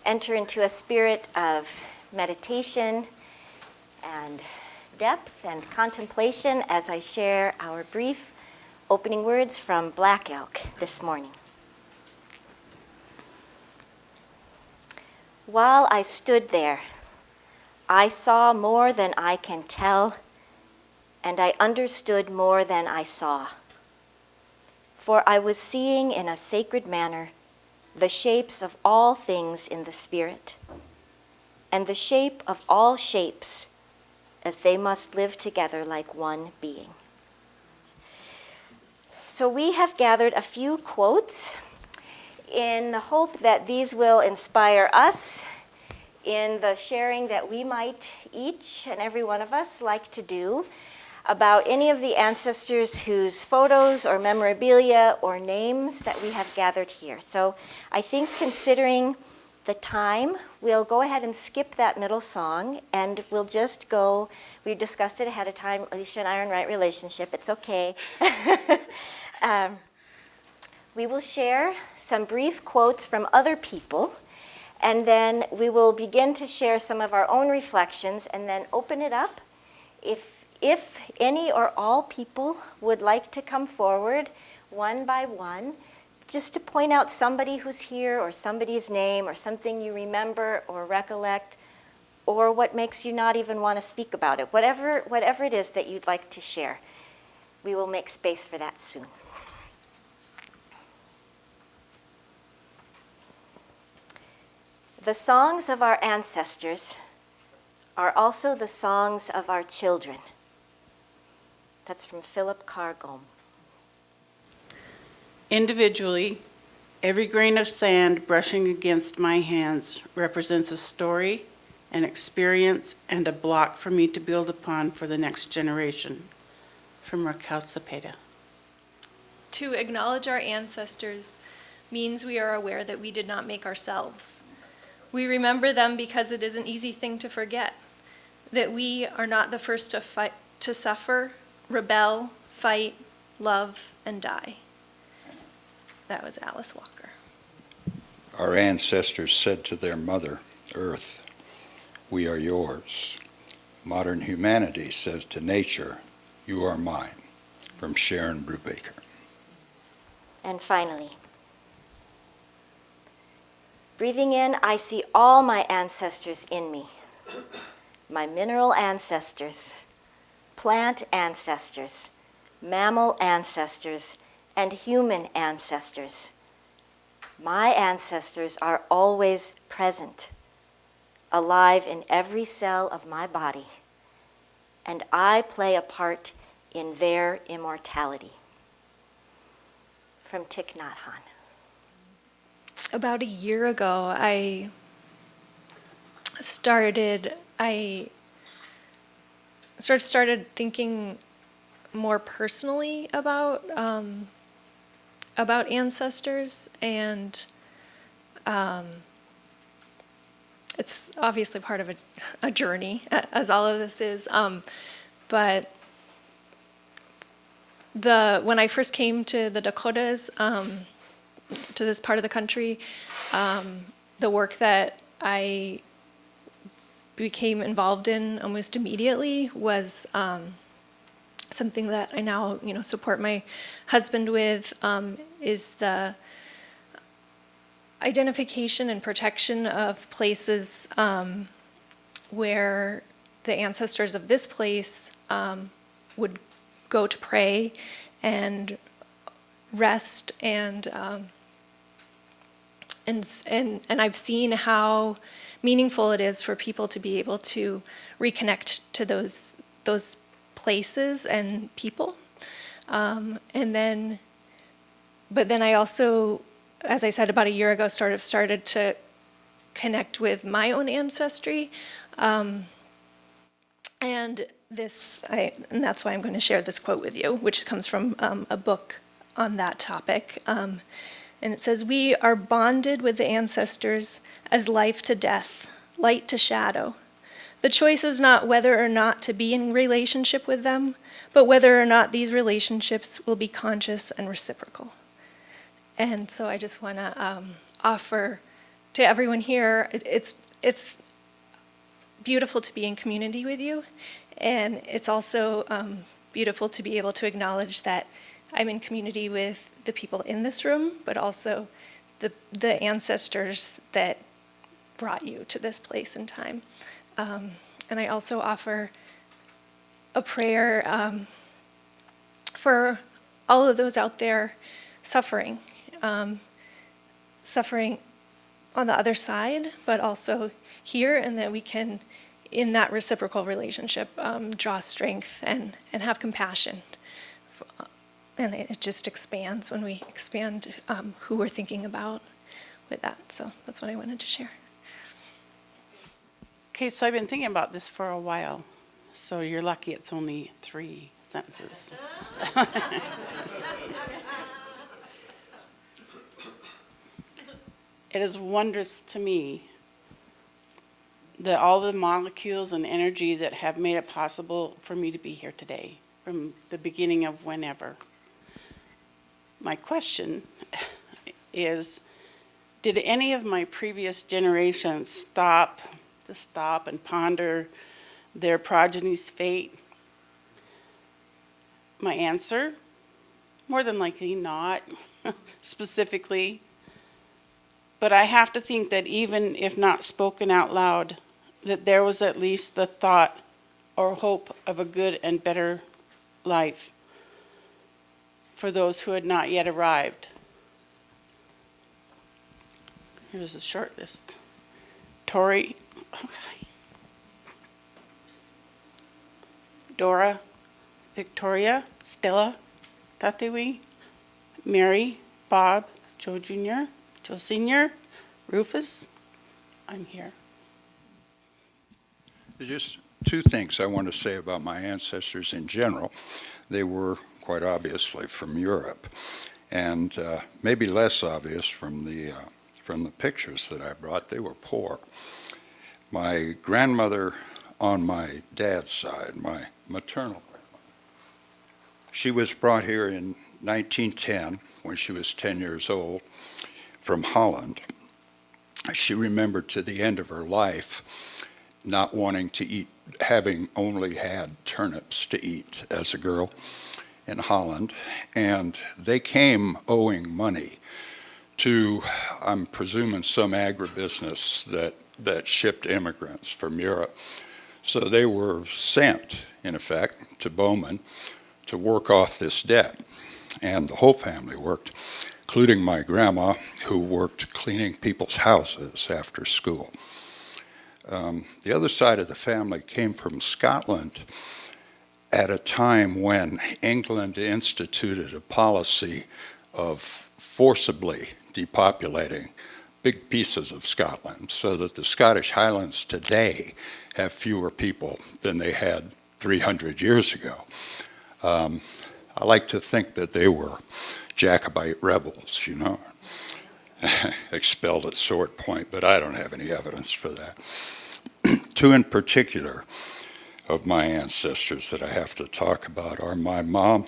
enter into a spirit of meditation and depth and contemplation as I share our brief opening words from Black Elk this morning. While I stood there, I saw more than I can tell, and I understood more than I saw. For I was seeing in a sacred manner the shapes of all things in the Spirit, and the shape of all shapes as they must live together like one being. So we have gathered a few quotes in the hope that these will inspire us in the sharing that we might each and every one of us like to do about any of the ancestors whose photos or memorabilia or names that we have gathered here. So I think considering the time, we'll go ahead and skip that middle song, and we'll just go, we discussed it ahead of time, Alicia and I are in right relationship, it's okay. We will share some brief quotes from other people, and then we will begin to share some of our own reflections and then open it up. If any or all people would like to come forward one by one, just to point out somebody who's here or somebody's name or something you remember or recollect, or what makes you not even want to speak about it, whatever it is that you'd like to share. We will make space for that soon. The songs of our ancestors are also the songs of our children. That's from Philip Carr-Gomm. Individually, every grain of sand brushing against my hands represents a story, an experience, and a block for me to build upon for the next generation. From Raquel Cepeda. To acknowledge our ancestors means we are aware that we did not make ourselves. We remember them because it is an easy thing to forget, that we are not the first to suffer, rebel, fight, love, and die. That was Alice Walker. Our ancestors said to their mother, Earth, we are yours. Modern humanity says to nature, you are mine. From Sharon Brubaker. And finally, breathing in, I see all my ancestors in me. My mineral ancestors, plant ancestors, mammal ancestors, and human ancestors. My ancestors are always present, alive in every cell of my body, and I play a part in their immortality. From Thich Nhat Hanh. About a year ago, I started thinking more personally about ancestors, and it's obviously part of a journey, as all of this is. But when I first came to the Dakotas, to this part of the country, the work that I became involved in almost immediately was something that I now, support my husband with, is the identification and protection of places where the ancestors of this place would go to pray and rest, and I've seen how meaningful it is for people to be able to reconnect to those places and people, but then I also, as I said, about a year ago, started to connect with my own ancestry, and that's why I'm going to share this quote with you, which comes from a book on that topic. And it says, "We are bonded with the ancestors as life to death, light to shadow. The choice is not whether or not to be in relationship with them, but whether or not these relationships will be conscious and reciprocal." And so I just want to offer to everyone here, it's beautiful to be in community with you, and it's also beautiful to be able to acknowledge that I'm in community with the people in this room, but also the ancestors that brought you to this place and time. And I also offer a prayer for all of those out there suffering, suffering on the other side, but also here, and that we can, in that reciprocal relationship, draw strength and have compassion. And it just expands when we expand who we're thinking about with that. So that's what I wanted to share. Okay, so I've been thinking about this for a while. So you're lucky it's only 3 sentences. It is wondrous to me that all the molecules and energy that have made it possible for me to be here today, from the beginning of whenever. My question is, did any of my previous generations stop and ponder their progeny's fate? My answer, more than likely not, specifically. But I have to think that even if not spoken out loud, that there was at least the thought or hope of a good and better life for those who had not yet arrived. Here's a short list. Tori, Dora, Victoria, Stella, Tatewi, Mary, Bob, Joe Jr., Joe Sr., Rufus. I'm here. Just 2 things I want to say about my ancestors in general. They were quite obviously from Europe, and maybe less obvious from the pictures that I brought. They were poor. My grandmother on my dad's side, my maternal grandmother, she was brought here in 1910 when she was 10 years old from Holland. She remembered to the end of her life not wanting to eat, having only had turnips to eat as a girl in Holland, and they came owing money to, I'm presuming, some agribusiness that shipped immigrants from Europe. So they were sent, in effect, to Bowman to work off this debt, and the whole family worked, including my grandma, who worked cleaning people's houses after school. The other side of the family came from Scotland at a time when England instituted a policy of forcibly depopulating big pieces of Scotland, so that the Scottish Highlands today have fewer people than they had 300 years ago. I like to think that they were Jacobite rebels, you know, expelled at Sword Point, but I don't have any evidence for that. 2 in particular of my ancestors that I have to talk about are my mom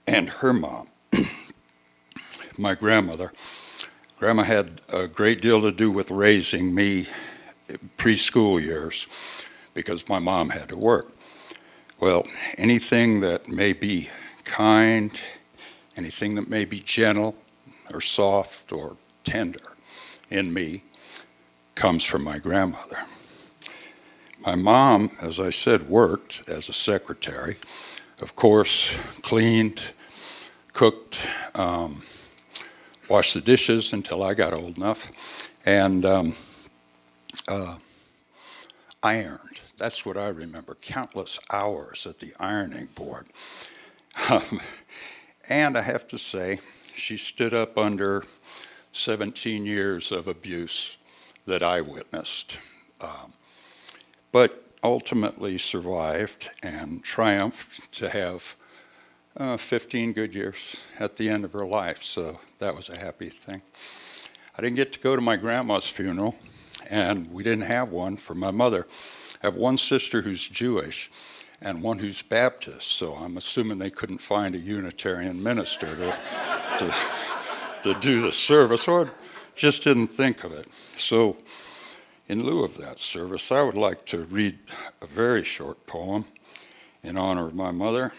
and her mom. My grandmother. Grandma had a great deal to do with raising me preschool years because my mom had to work. Well, anything that may be kind, anything that may be gentle or soft or tender in me comes from my grandmother. My mom, as I said, worked as a secretary. Of course, cleaned, cooked, washed the dishes until I got old enough, and ironed. That's what I remember, countless hours at the ironing board. And I have to say, she stood up under 17 years of abuse that I witnessed, but ultimately survived and triumphed to have 15 good years at the end of her life, so that was a happy thing. I didn't get to go to my grandma's funeral, and we didn't have one for my mother. I have one sister who's Jewish and one who's Baptist, so I'm assuming they couldn't find a Unitarian minister to do the service, or just didn't think of it. So in lieu of that service, I would like to read a very short poem in honor of my mother.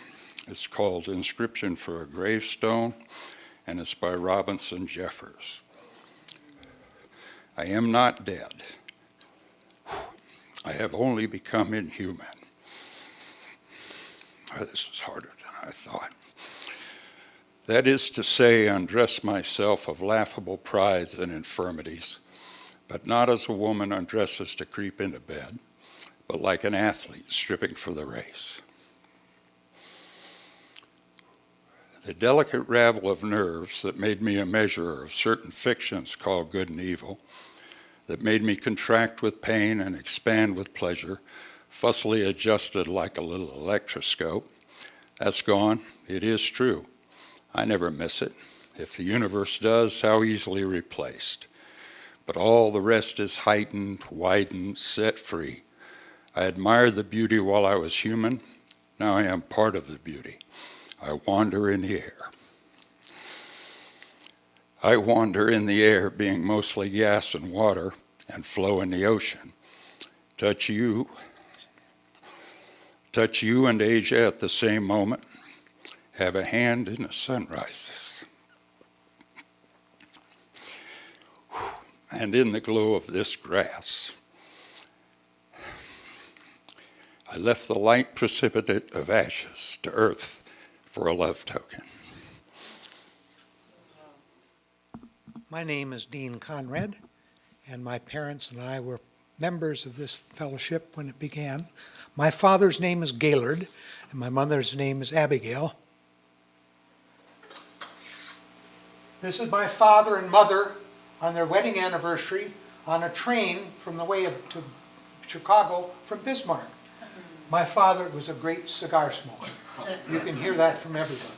It's called Inscription for a Gravestone, and it's by Robinson Jeffers. I am not dead. I have only become inhuman. Oh, this is harder than I thought. That is to say, undress myself of laughable prides and infirmities, but not as a woman undresses to creep into bed, but like an athlete stripping for the race. The delicate ravel of nerves that made me a measurer of certain fictions called good and evil, that made me contract with pain and expand with pleasure, fussily adjusted like a little electroscope, that's gone. It is true. I never miss it. If the universe does, how easily replaced. But all the rest is heightened, widened, set free. I admired the beauty while I was human. Now I am part of the beauty. I wander in the air. I wander in the air, being mostly gas and water, and flow in the ocean. Touch you and Asia at the same moment. Have a hand in the sunrises. And in the glow of this grass, I left the light precipitate of ashes to earth for a love token. My name is Dean Conrad, and my parents and I were members of this fellowship when it began. My father's name is Gaylord, and my mother's name is Abigail. This is my father and mother on their wedding anniversary on a train from the way to Chicago from Bismarck. My father was a great cigar smoker. You can hear that from everybody.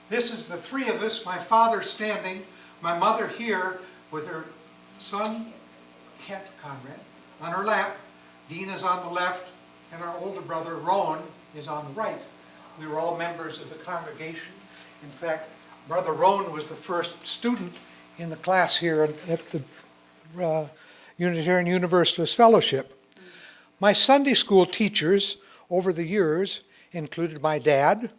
This is the three of us, my father standing, my mother here with her son, Kent Conrad, on her lap. Dean is on the left, and our older brother, Rowan, is on the right. We were all members of the congregation. In fact, Brother Rowan was the first student in the class here at the Unitarian Universalist Fellowship. My Sunday school teachers over the years included my dad,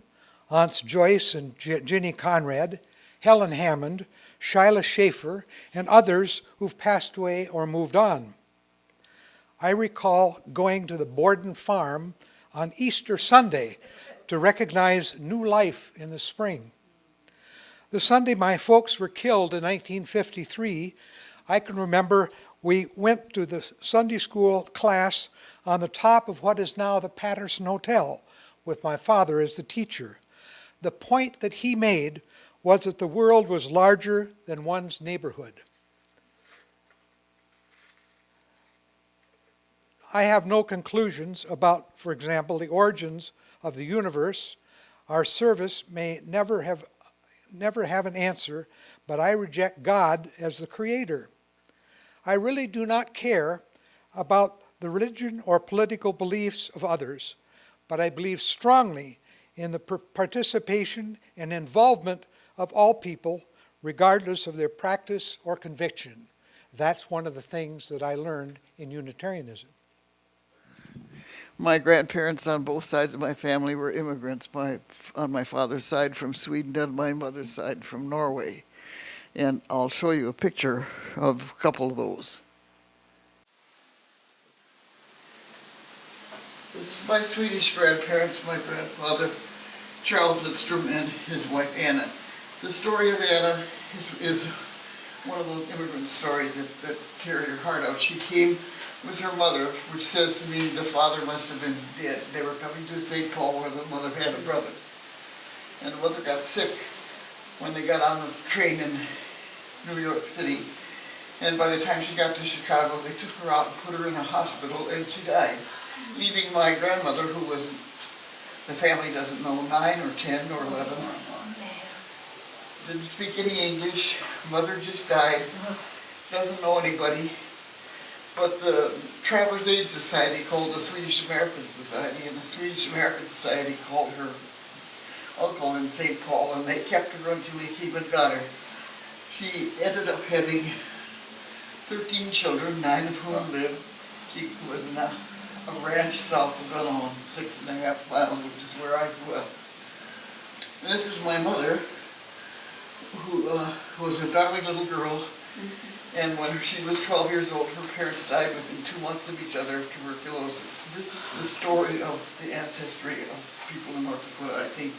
Aunts Joyce and Ginny Conrad, Helen Hammond, Shyla Schaefer, and others who've passed away or moved on. I recall going to the Borden farm on Easter Sunday to recognize new life in the spring. The Sunday my folks were killed in 1953, I can remember we went to the Sunday school class on the top of what is now the Patterson Hotel with my father as the teacher. The point that he made was that the world was larger than one's neighborhood. I have no conclusions about, for example, the origins of the universe. Our service may never have an answer, but I reject God as the creator. I really do not care about the religion or political beliefs of others, but I believe strongly in the participation and involvement of all people, regardless of their practice or conviction. That's one of the things that I learned in Unitarianism. My grandparents on both sides of my family were immigrants, on my father's side from Sweden and my mother's side from Norway. And I'll show you a picture of a couple of those. This is my Swedish grandparents, my grandfather, Charles Lidstrom, and his wife, Anna. The story of Anna is one of those immigrant stories that tear your heart out. She came with her mother, which says to me the father must have been dead. They were coming to St. Paul where the mother had a brother. And the mother got sick when they got on the train in New York City. And by the time she got to Chicago, they took her out and put her in a hospital, and she died, leaving my grandmother, who was, the family doesn't know, 9 or 10 or 11. Didn't speak any English. Mother just died. Doesn't know anybody. But the Travelers Aid Society called the Swedish American Society, and the Swedish American Society called her uncle in St. Paul, and they kept her until he came and got her. She ended up having 13 children, 9 of whom lived. She was in a ranch south of Galligo, 6.5 miles, which is where I grew up. And this is my mother, who was a darling little girl. And when she was 12 years old, her parents died within 2 months of each other of tuberculosis. This is the story of the ancestry of people in North Dakota. I think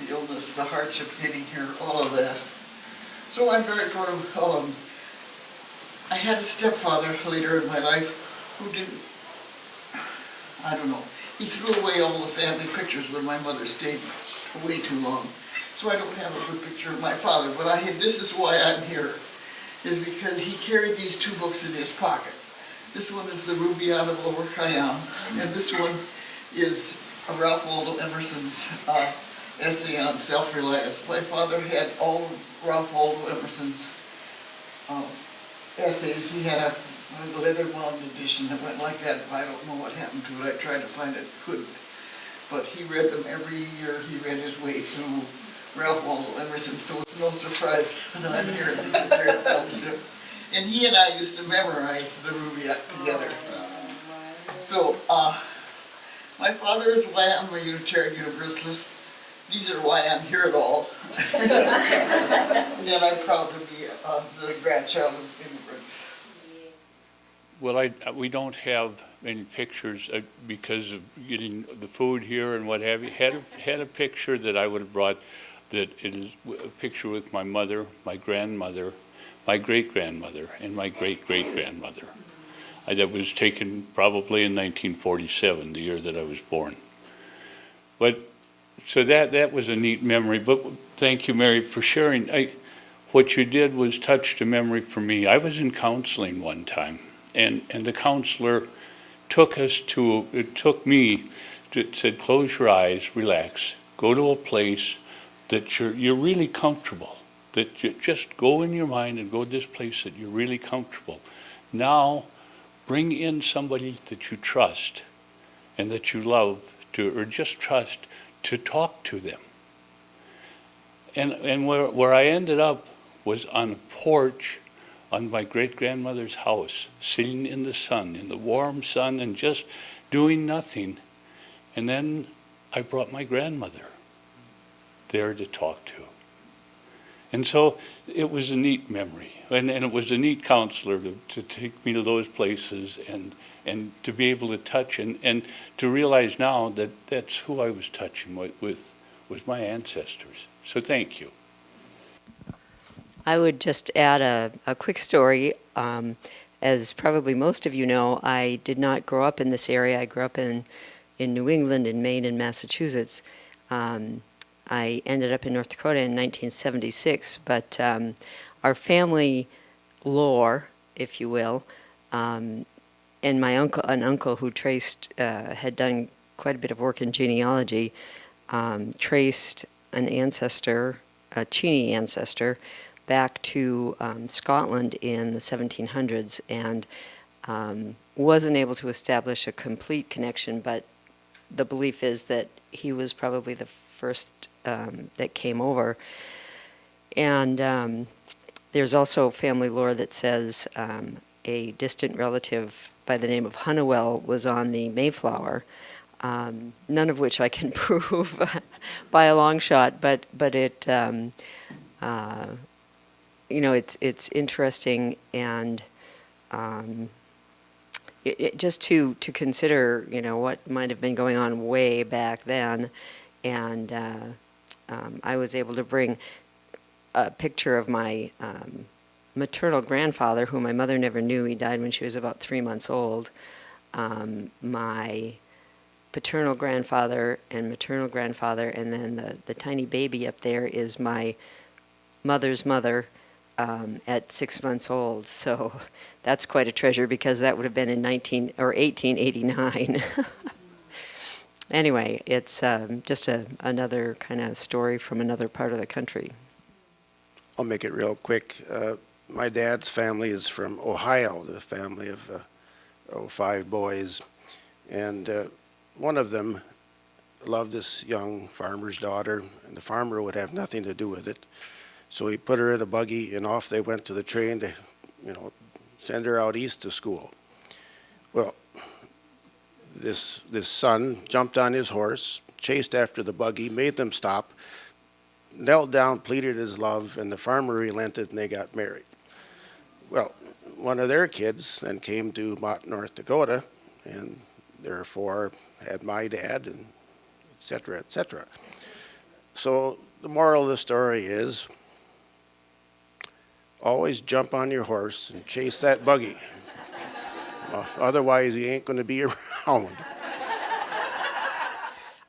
the illness, the hardship getting here, all of that. So I'm very proud of all of them. I had a stepfather later in my life who didn't, I don't know, he threw away all the family pictures when my mother stayed way too long. So I don't have a good picture of my father, but this is why I'm here, is because he carried these 2 books in his pocket. This one is the Rubaiyat of Lower Khayyam, and this one is Ralph Waldo Emerson's essay on self-reliance. My father had all of Ralph Waldo Emerson's essays. He had a leather-bound edition that went like that. I don't know what happened to it. I tried to find it, couldn't. But he read them every year. He read his way through Ralph Waldo Emerson, so it's no surprise that I'm here at the Unitarian Fellowship. And he and I used to memorize the Rubaiyat together. So, my father is why I'm a Unitarian Universalist. These are why I'm here at all. And I'm proud to be the grandchild of immigrants. Well, we don't have any pictures because of getting the food here and what have you. Had a picture that I would have brought, that it is a picture with my mother, my grandmother, my great-grandmother, and my great-great-grandmother. That was taken probably in 1947, the year that I was born. But so that was a neat memory. But thank you, Mary, for sharing. What you did was touched a memory for me. I was in counseling one time, and the counselor took me, said, close your eyes, relax, go to a place that you're really comfortable, that you just go in your mind and go to this place that you're really comfortable. Now, bring in somebody that you trust and that you love or just trust to talk to them. And where I ended up was on a porch on my great-grandmother's house, sitting in the sun, in the warm sun, and just doing nothing. And then I brought my grandmother there to talk to. And so it was a neat memory. And it was a neat counselor to take me to those places and to be able to touch and to realize now that that's who I was touching with my ancestors. So thank you. I would just add a quick story. As probably most of you know, I did not grow up in this area. I grew up in New England, in Maine, and Massachusetts. I ended up in North Dakota in 1976, but our family lore, if you will, and my uncle who had done quite a bit of work in genealogy, traced an ancestor, a Cheney ancestor, back to Scotland in the 1700s, and wasn't able to establish a complete connection, but the belief is that he was probably the first that came over. And there's also family lore that says a distant relative by the name of Hunnewell was on the Mayflower, none of which I can prove by a long shot, but it it's interesting, and just to consider what might have been going on way back then. And I was able to bring a picture of my maternal grandfather, who my mother never knew. He died when she was about 3 months old. My paternal grandfather and maternal grandfather, and then the tiny baby up there is my mother's mother at 6 months old. So that's quite a treasure, because that would have been in 1889. Anyway, it's just another kind of story from another part of the country. I'll make it real quick. My dad's family is from Ohio, the family of 5 boys. And one of them loved this young farmer's daughter, and the farmer would have nothing to do with it. So he put her in a buggy, and off they went to the train to, send her out east to school. Well, this son jumped on his horse, chased after the buggy, made them stop, knelt down, pleaded his love, and the farmer relented, and they got married. Well, one of their kids then came to Mott, North Dakota, and therefore had my dad, and et cetera, et cetera. So the moral of the story is, always jump on your horse and chase that buggy. Otherwise, he ain't going to be around.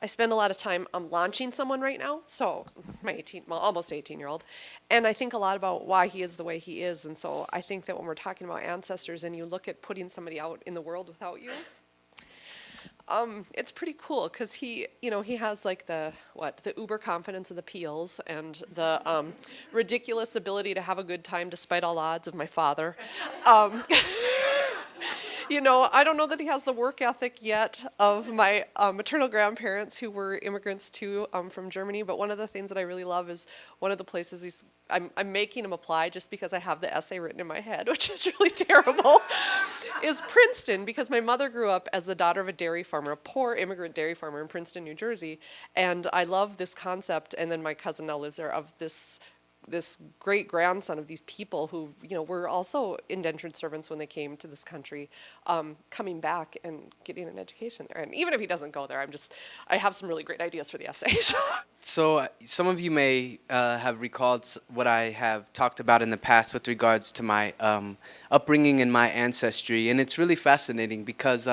I spend a lot of time launching someone right now, so my almost 18-year-old, and I think a lot about why he is the way he is, and so I think that when we're talking about ancestors and you look at putting somebody out in the world without you, it's pretty cool because he has like the uber confidence of the Peels and the ridiculous ability to have a good time despite all odds of my father. I don't know that he has the work ethic yet of my maternal grandparents who were immigrants too from Germany. But one of the things that I really love is one of the places I'm making him apply just because I have the essay written in my head, which is really terrible, is Princeton, because my mother grew up as the daughter of a dairy farmer, a poor immigrant dairy farmer in Princeton, New Jersey. And I love this concept, and then my cousin now lives there, of this great grandson of these people who, were also indentured servants when they came to this country, coming back and getting an education there. And even if he doesn't go there, I have some really great ideas for the essay. So some of you may have recalled what I have talked about in the past with regards to my upbringing and my ancestry. And it's really fascinating because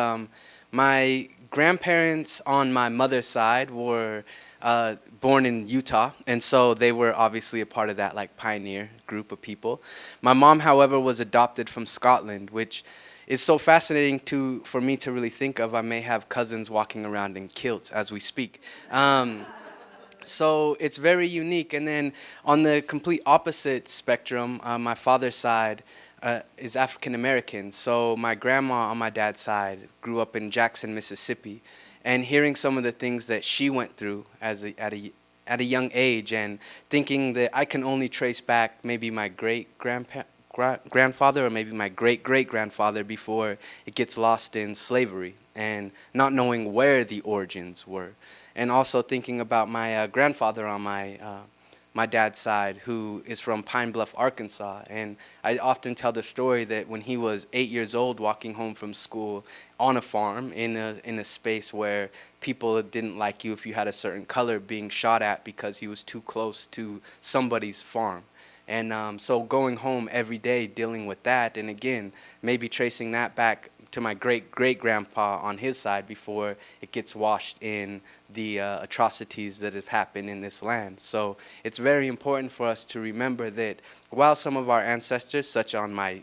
my grandparents on my mother's side were born in Utah, and so they were obviously a part of that pioneer group of people. My mom, however, was adopted from Scotland, which is so fascinating for me to really think of. I may have cousins walking around in kilts as we speak. So it's very unique. And then on the complete opposite spectrum, my father's side is African American. So my grandma on my dad's side grew up in Jackson, Mississippi. And hearing some of the things that she went through at a young age, and thinking that I can only trace back maybe my great-grandfather or maybe my great-great-grandfather before it gets lost in slavery, and not knowing where the origins were. And also thinking about my grandfather on my dad's side, who is from Pine Bluff, Arkansas. And I often tell the story that when he was 8 years old, walking home from school on a farm in a space where people didn't like you if you had a certain color, being shot at because he was too close to somebody's farm. And so going home every day dealing with that, and again, maybe tracing that back to my great-great-grandpa on his side before it gets washed in the atrocities that have happened in this land. So it's very important for us to remember that while some of our ancestors, such on my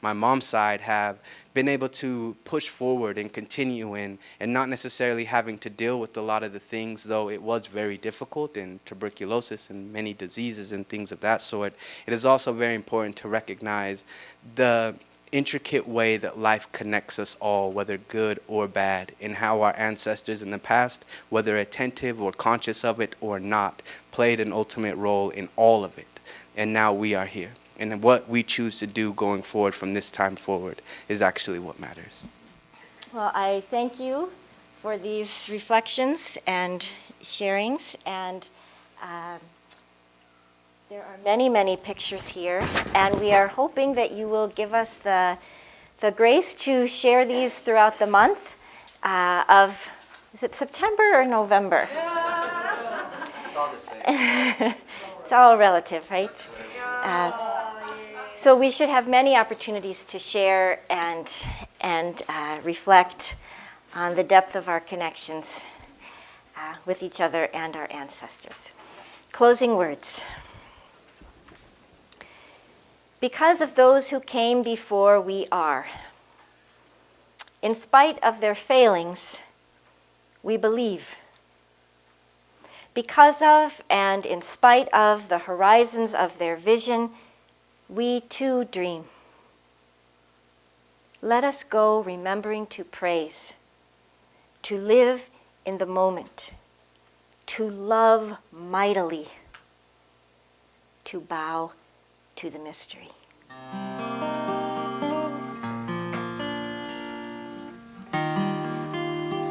mom's side, have been able to push forward and continue and not necessarily having to deal with a lot of the things, though it was very difficult, and tuberculosis and many diseases and things of that sort, it is also very important to recognize the intricate way that life connects us all, whether good or bad, and how our ancestors in the past, whether attentive or conscious of it or not, played an ultimate role in all of it. And now we are here. And what we choose to do going forward from this time forward is actually what matters. Well, I thank you for these reflections and sharings, and there are many, many pictures here, and we are hoping that you will give us the grace to share these throughout the month of, is it September or November? It's all the same. It's all relative, right? So we should have many opportunities to share and reflect on the depth of our connections with each other and our ancestors. Closing words. Because of those who came before we are, in spite of their failings, we believe. Because of and in spite of the horizons of their vision, we too dream. Let us go remembering to praise, to live in the moment, to love mightily, to bow to the mystery.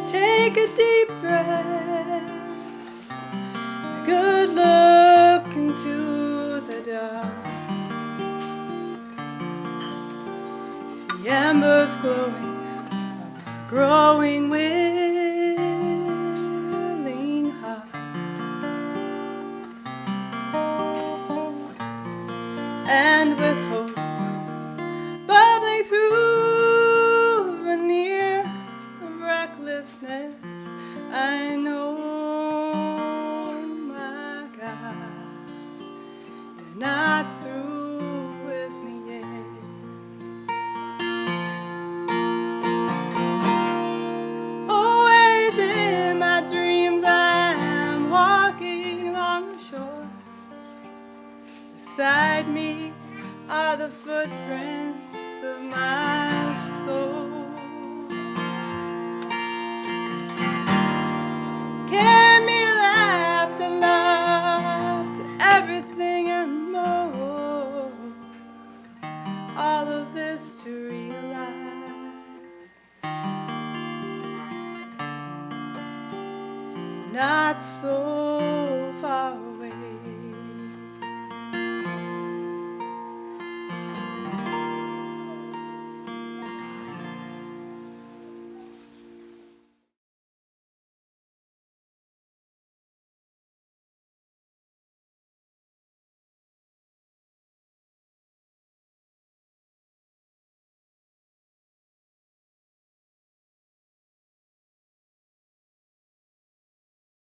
Take a deep breath, a good look into the dark. See embers glowing, a growing willing heart. And with hope bubbling through a near recklessness, I know, my God, you're not through with me yet. Always in my dreams I am walking along the shore. Beside me are the footprints of my soul. Carry me to laughter, love, to everything and more. All of this to realize, not so far away.